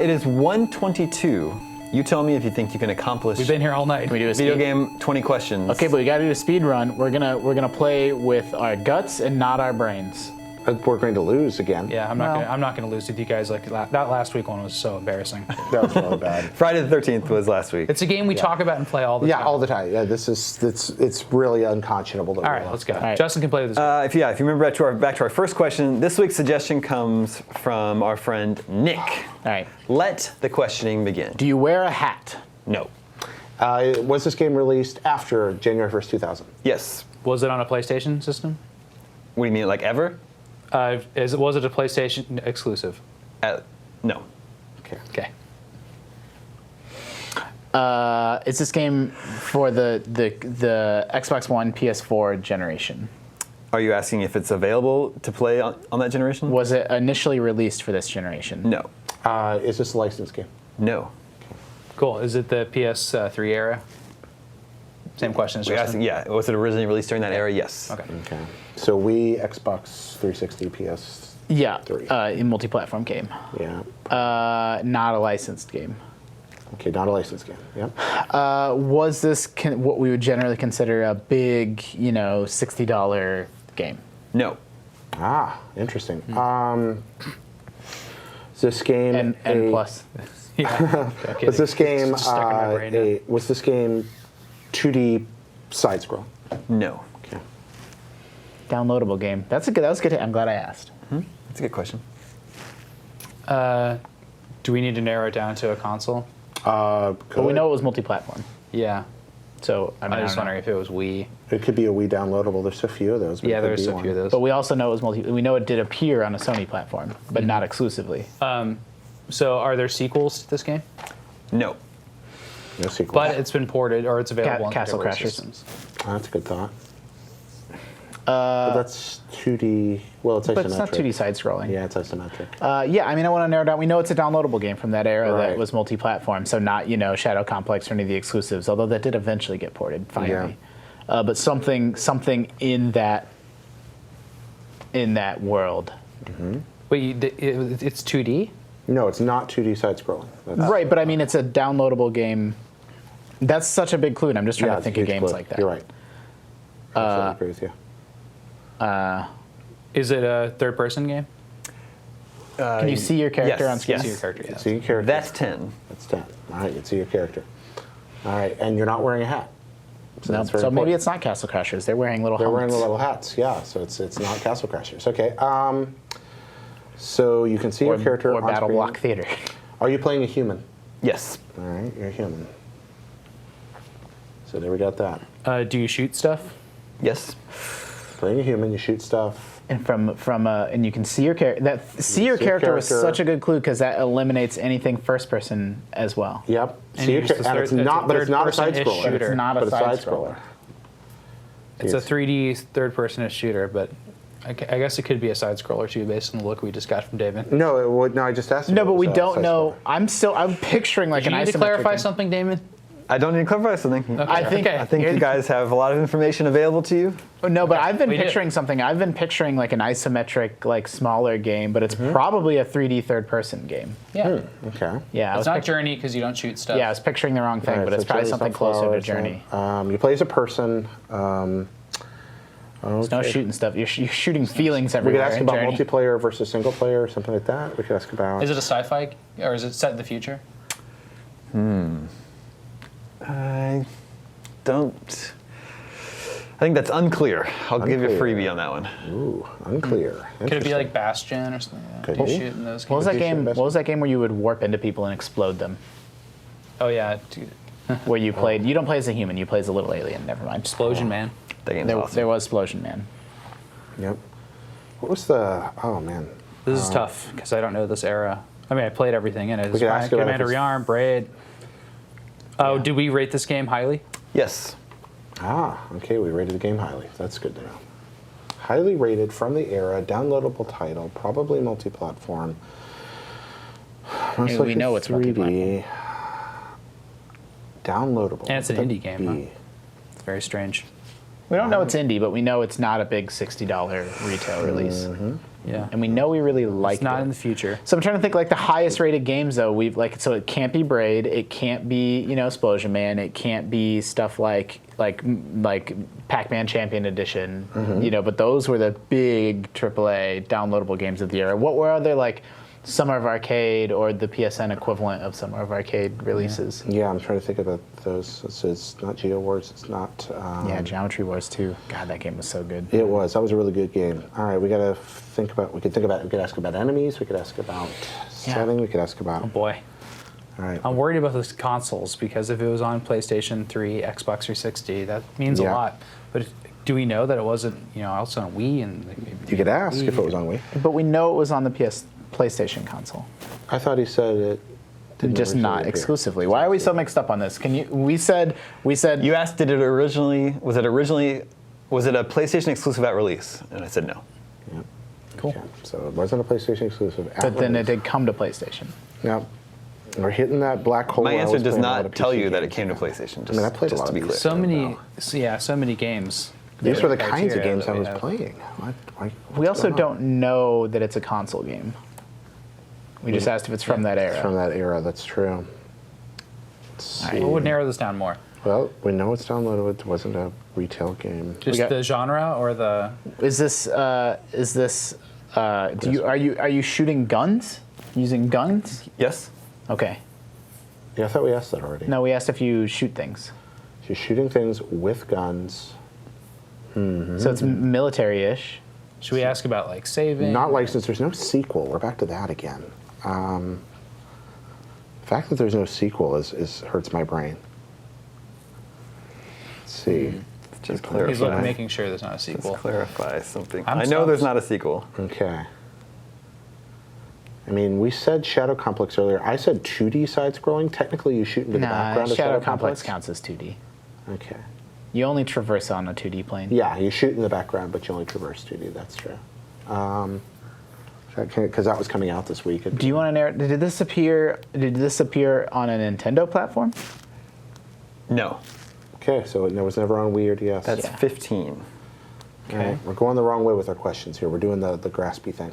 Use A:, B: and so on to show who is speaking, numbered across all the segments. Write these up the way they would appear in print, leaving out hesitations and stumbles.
A: It is 1:22. You tell me if you think you can accomplish.
B: We've been here all night.
C: Can we do a
A: Video
C: speed?
A: game 20 questions.
C: Okay, but we gotta do a speed run. We're gonna play with our guts and not our brains.
D: We're going to lose again.
B: Yeah, I'm not gonna lose with you guys. Like that last week one was so embarrassing.
D: That was really bad.
A: Friday the 13th was last week.
B: It's a game we talk about and play all the time.
D: Yeah, all the time. Yeah, it's really unconscionable.
B: All right, let's go.
C: right.
B: Justin can play with this.
A: If you remember back to our first question, this week's suggestion comes from our friend Nick.
C: All right.
A: Let the questioning begin.
C: Do you wear a hat?
A: No.
D: Was this game released after January 1st, 2000?
A: Yes.
B: Was it on a PlayStation system?
A: What do you mean, like ever?
B: Was it a PlayStation exclusive?
A: No.
D: Okay.
B: Okay.
C: Is this game for the Xbox One, PS4 generation?
A: Are you asking if it's available to play on that generation?
C: Was it initially released for this generation?
A: No.
D: Is this a licensed game?
A: No.
B: Cool. Is it the PS3 era? Same question as
A: We're
B: Justin.
A: asking, yeah. Was it originally released during that era? Yes.
B: Okay.
D: Okay. So Wii, Xbox 360, PS.
C: Yeah,
D: Three.
C: a multi-platform game.
D: Yeah.
C: Not a licensed game.
D: Okay, not a licensed game. Yep.
C: Was this what we would generally consider a big, $60 game?
A: No.
D: Ah, interesting. Is this game
C: And plus.
B: Yeah. Okay.
D: Was this game
B: It's just stuck in my brain now.
D: was this game 2D side scroll?
A: No.
D: Okay.
C: Downloadable game. That was good. I'm glad I asked.
A: That's a good question.
B: Do we need to narrow it down to a console?
C: But we know it was multi-platform.
B: Yeah.
C: So I
B: I'm just wondering if it was Wii.
D: it could be a Wii downloadable. There's so few of those. But
B: Yeah,
D: it could
B: there's
D: be
B: so
D: one.
B: few of those.
C: But we also know it was we know it did appear on a Sony platform, but not exclusively.
B: So are there sequels to this game?
A: No.
D: No sequel.
B: But it's been ported or it's available on
C: Castle
B: contemporary
C: Crashers.
B: systems.
D: That's a good thought. But that's 2D. Well, it's isometric.
C: But it's not 2D side-scrolling.
D: Yeah, it's isometric.
C: Yeah, I want to narrow down. We know it's a downloadable game from that era
D: Right.
C: that was multi-platform, so not Shadow Complex or any of the exclusives. Although that did eventually get ported finally. But something in that world.
B: Wait, it's 2D?
D: No, it's not 2D side scrolling.
C: Right, but it's a downloadable game. That's such a big clue, and I'm just trying to think of games like that.
D: You're right. Absolutely agree with you.
B: Is it a third-person game?
C: Can you see your character
A: yes,
C: on screen?
A: yes.
B: See your character, yes.
D: See your character.
A: That's 10.
D: That's 10. All right, you can see your character. All right, and you're not wearing a hat. So,
C: No,
D: that's very
C: so maybe
D: important.
C: it's not Castle Crashers. They're wearing little
D: They're wearing
C: helmets.
D: the little hats, yeah. So it's not Castle Crashers. Okay. So you can see your character
C: or
D: on
C: Battle
D: screen.
C: Block Theater.
D: Are you playing a human?
A: Yes.
D: All right, you're a human. So there we got that.
B: Do you shoot stuff?
A: Yes.
D: Playing a human, you shoot stuff.
C: And and you can see your character. See your character was such a good clue because that eliminates anything first person as well.
D: Yep.
B: And
D: See
B: you
D: your
B: use the
D: and it's
B: third-
D: not, but it's not a side
B: third-person-ish
D: scroller.
B: shooter.
C: It's not a
D: But it's
C: side
D: side-scroller.
B: It's
D: Yes.
B: a 3D third-person shooter, but I guess it could be a side-scroller too, based on the look we just got from David.
D: No, no, I just asked.
C: No,
D: if it
C: but we
D: was a
C: don't know.
D: side-scroller.
C: I'm picturing like
B: Do you
C: an
B: need to
C: isometric
B: clarify
C: game.
B: something, Damon?
A: I don't need to clarify something.
C: I think
B: Okay.
A: I think you guys have a lot of information available to you.
C: No, but I've been
B: we do.
C: picturing something. I've been picturing like an isometric, like smaller game, but it's probably a 3D third-person game.
B: Yeah.
D: Okay.
C: Yeah,
B: It's not Journey because you don't shoot stuff.
C: Yeah, I was picturing the wrong thing,
D: All right,
C: but it's
D: so
C: probably
D: Journey's
C: something
D: not
C: closer to
D: flowers,
C: Journey.
D: You play as a person.
C: There's no shooting stuff. You're shooting feelings
D: We could
C: everywhere.
D: ask
C: in
D: about
C: Journey.
D: multiplayer versus single player or something like that. We could ask about.
B: Is it a sci-fi, or is it set in the future?
A: I don't. I think that's unclear. I'll give you a
D: Unclear.
A: freebie on that one.
D: Ooh, unclear.
B: Could it be like Bastion or something? Like that?
D: Could
B: Do you
D: be.
B: shoot in those
C: What was
B: games?
C: that
D: Shoot
C: game?
D: best-
C: What was that game where you would warp into people and explode them?
B: Oh yeah, dude.
C: Where you played? You don't play as a human. You play as a little alien. Never mind.
B: Explosion Man.
A: That game's
C: There,
A: awesome.
C: there was Explosion Man.
D: Yep. What was the? Oh man.
B: This is tough because I don't know this era. I mean, I played everything in it.
D: We could ask about
B: Commander
D: if it's-
B: Yarn, Braid. Oh, do we rate this game highly?
A: Yes.
D: Okay. We rated the game highly. That's good to know. Highly rated from the era, downloadable title, probably multi-platform. Most
C: we
D: likely
C: know it's
D: 3D. Downloadable.
B: And it's an
D: What would
B: indie
D: that
B: game,
D: be?
B: It's very strange.
C: We don't know it's indie, but we know it's not a big $60 retail release.
B: Yeah.
C: And we know we really like
B: It's not
C: it.
B: in the future.
C: So I'm trying to think like the highest rated games though. We've like so it can't be Braid, it can't be Explosion Man, it can't be stuff like Pac-Man Champion Edition, But those were the big AAA downloadable games of the era. What were other like Summer of Arcade or the PSN equivalent of Summer of Arcade releases?
D: Yeah, I'm trying to think about those. It's not Geo Wars. It's not.
C: Yeah, Geometry Wars 2. God, that game was so good.
D: It was. That was a really good game. All right, we got to think about. We could ask about enemies. We could ask about setting. We could ask about.
B: Boy.
D: All right.
B: I'm worried about those consoles because if it was on PlayStation 3, Xbox 360, that means a
D: Yeah.
B: lot. But do we know that it wasn't, also on Wii and maybe
D: You could ask
B: Wii?
D: if it was on Wii.
C: But we know it was on the PlayStation console.
D: I thought he said it. Didn't
C: Just
D: originally
C: not
D: appear.
C: exclusively. Why are we so mixed up on this? We said
A: You asked, was it a PlayStation exclusive at release? And I said no.
D: Yep.
C: Cool.
D: Okay. So it wasn't a PlayStation exclusive. At
C: But then it
D: release.
C: did come to PlayStation.
D: Yep. We're hitting that black hole.
A: My
D: I
A: answer
D: was
A: does
D: playing a lot of
A: not tell
D: PC
A: you that it
D: games.
A: came to PlayStation. Just,
D: I mean, I played a
A: just
D: lot
A: to
D: of
A: be
D: these.
A: clear.
B: So many, so many games.
D: These
B: that
D: were the
B: criteria
D: kinds of games
B: that
D: I
B: we
D: was
B: have.
D: playing. Why,
C: We also
D: what's going on?
C: don't know that it's a console game. We just asked if it's from that era.
D: It's from that era. That's true. Let's
C: All right.
D: see.
B: What would narrow this down more?
D: Well, we know it's downloadable. It wasn't a retail game.
B: Just
C: got-
B: the genre or the?
C: Is this? Are you shooting guns? Using guns?
A: Yes?
C: Okay.
D: Yeah, I thought we asked that already.
C: No, we asked if you shoot things.
D: She's shooting things with guns.
C: So it's military-ish.
B: Should we ask about like saving?
D: Not licensed. There's no sequel. We're back to that again. The fact that there's no sequel is hurts my brain. Let's see.
A: Just
B: He's
A: clarify.
B: making sure there's not a sequel.
A: Let's clarify something.
B: I'm
A: I know
B: stumped.
A: there's not a sequel.
D: Okay. I mean, we said Shadow Complex earlier. I said 2D side-scrolling. Technically, you shoot into the
C: Nah,
D: background of
C: Shadow Complex counts as 2D.
D: Okay.
C: You only traverse on a 2D plane.
D: Yeah, you shoot in the background, but you only traverse 2D. That's true. Because that was coming out this week.
C: Do you want to narrow? Did this appear on a Nintendo platform?
A: No.
D: Okay, so it was never on Wii or DS.
A: That's
C: Yeah.
A: 15.
D: All right, we're going the wrong way with our questions here. We're doing the graspy thing.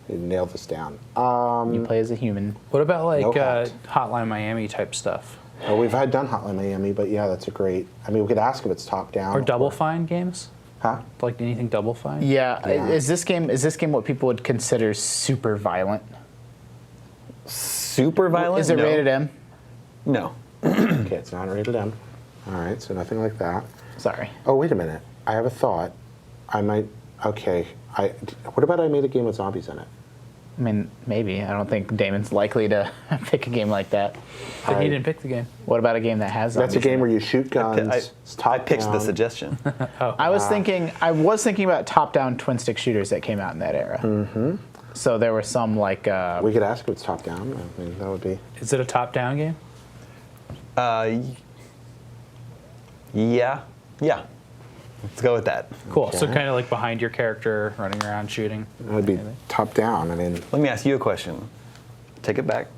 D: We nailed this down.
C: You play as a human.
B: What about like
D: No hat.
B: Hotline Miami type stuff
D: Oh, we've done Hotline Miami, but yeah, that's a great. I mean, we could ask if it's top down
B: or Double Fine games?
D: Huh?
B: Like anything Double Fine?
C: Yeah.
D: Yeah.
C: Is this game what people would consider super violent?
A: Super violent?
C: Is it
A: No.
C: rated M?
A: No.
D: Okay, it's not rated M. All right, so nothing like that.
C: Sorry.
D: Oh, wait a minute. I have a thought. I might. Okay. What about I made a game with zombies in it?
C: I mean, maybe. I don't think Damon's likely to pick a game like that.
B: But he didn't pick the game.
C: What about a game that has zombies?
D: That's a game
C: in
D: where
C: it?
D: you shoot guns. It's top
A: I pitched
D: down.
A: the suggestion.
C: I was thinking about top-down twin-stick shooters that came out in that era. Mm-hmm. So there were some like.
D: We could ask if it's top down. I mean, that would be.
B: Is it a top-down game?
A: Yeah. Let's go with that.
B: Cool. So
D: Okay.
B: kind of like behind your character, running around shooting.
D: That would be top down. I mean,
A: Let me ask you a question. Take it back.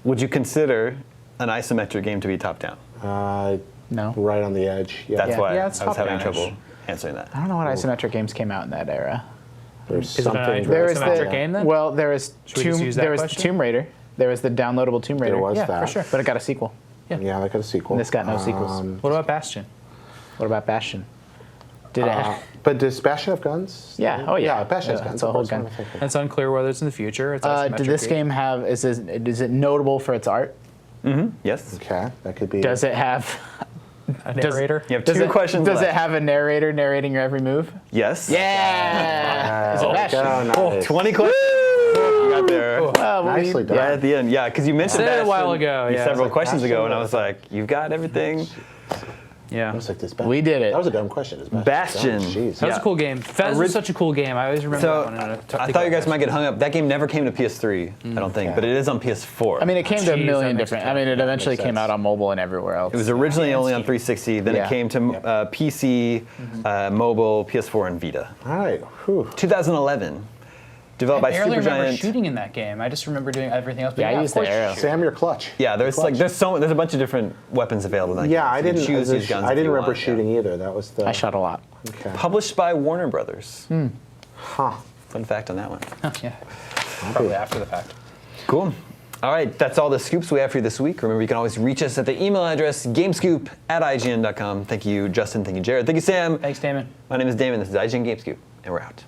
A: Would you consider an isometric game to be top-down?
C: No.
D: right on the edge. Yeah.
A: That's
C: Yeah.
A: why
B: Yeah, it's
A: I was having
B: top-down-ish.
A: trouble answering that.
C: I don't know what isometric games came out in that era.
D: There's
B: Is it an
D: something.
B: isometric
C: There is
B: isometric
C: the
B: game then?
C: well, there is
B: Should we just use that
C: there was
B: question?
C: Tomb Raider. There was the downloadable Tomb Raider.
D: There was
C: yeah,
D: that.
C: for sure. But it got a sequel.
D: Yeah, they got a sequel.
C: This got no sequels.
B: What about Bastion?
C: What about Bastion? Did it?
D: But does Bastion have guns?
C: Yeah, oh, yeah.
D: Yeah, Bastion has
C: Yeah,
D: guns.
C: it's a
D: of
C: whole
D: course, what
C: gun.
D: am I thinking?
B: It's unclear whether it's in the future. It's
C: Did
B: isometric
C: this game have? Is it notable for its art?
A: Yes.
D: Okay, that could be.
C: Does it have?
B: a narrator?
A: You have
C: Does
A: two
C: it,
A: questions
C: Does
A: left.
C: it have a narrator narrating your every move?
A: Yes.
C: Yeah. Is it Bastion?
D: Oh, nice.
A: 20 questions. You got there.
D: Nicely done.
A: Right at the end, yeah, because you mentioned
B: I said it a
A: Bastion
B: while ago, yeah.
A: several
B: It's like
A: questions
D: Bastion
A: ago, and I
D: was-
A: was like, "You've got everything."
B: Yeah.
D: I was like, this
C: We did it.
D: That was a dumb question. Is
A: Bastion.
D: Jeez.
B: That was
A: Yeah.
B: a cool game. Fez was such a cool game. I always remember
A: So
B: that one. and
A: I thought you guys might get hung up. That game never came to PS3, I don't think,
D: Okay.
A: but it is on PS4.
C: I mean, it came to a
B: Jeez,
C: million
B: that makes
C: different.
B: it
C: I mean, it eventually
D: makes
C: came
D: sense.
C: out on mobile and everywhere else.
A: it was originally only on 360, then
C: Yeah.
A: it came to PC, mobile, PS4, and Vita.
D: All right. Whew.
A: 2011, developed by
B: I barely remember
A: Supergiant.
B: shooting in that game. I just remember doing everything else. But
C: Yeah, I
B: of
C: used the
B: course you
C: arrow.
B: shoot.
D: Sam, you're clutch.
A: Yeah, there's
D: Clutch.
A: like there's a bunch of different weapons available in that
D: Yeah,
A: game.
D: I
A: So you
D: didn't.
A: can choose these guns
D: I
A: if
D: didn't
A: you
D: remember
A: want, yeah.
D: shooting either. That was the.
C: I shot a lot.
D: Okay.
A: Published by Warner Brothers.
D: Huh.
A: Fun fact on that one.
B: Yeah, probably after the fact.
A: Cool. All right, that's all the scoops we have for you this week. Remember, you can always reach us at the email address gamescoop@ign.com. Thank you, Justin. Thank you, Jared. Thank you, Sam.
B: Thanks, Damon.
A: My name is Damon. This is IGN GameScoop, and we're out.